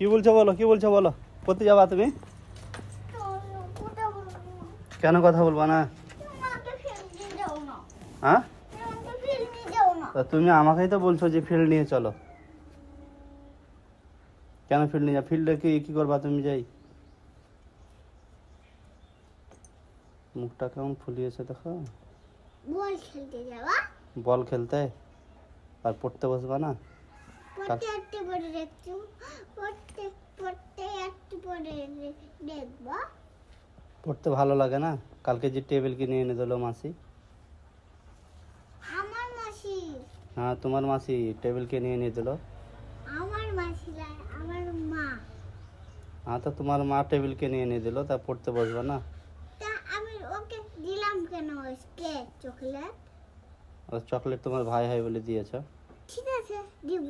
কি বলছো বলো, কি বলছো বলো, কোথায় যাবা তুমি? কেন কথা বলবা না? হ্যাঁ, তা তুমি আমাকেই তো বলছো যে ফিল্ড নিয়ে চলো। কেন ফিল্ড নিয়ে যা? ফিল্ডে কি কি করবা তুমি যাই? মুখটা কেমন ফুলিয়েছে দেখো। বল খেলতে যাবা? বল খেলতে? আর পড়তে বসবা না? পড়তে একটু পরে দেখছো, পড়তে পড়তে একটু পরে দেখবা। পড়তে ভালো লাগে না? কালকে যে টেবিল কিনে এনে দিলো মাসি। আমার মাসি। হ্যাঁ, তোমার মাসি টেবিল কিনে এনে দিল। আমার মাসি না, আমার মা। হ্যাঁ, তো তোমার মা টেবিল কিনে এনে দিল, তা পড়তে বসবা না? তা আমি ওকে দিলাম কেন ওকে চকলেট? চকলেট তোমার ভাই হয় বলে দিয়েছ। ঠিক আছে দিব।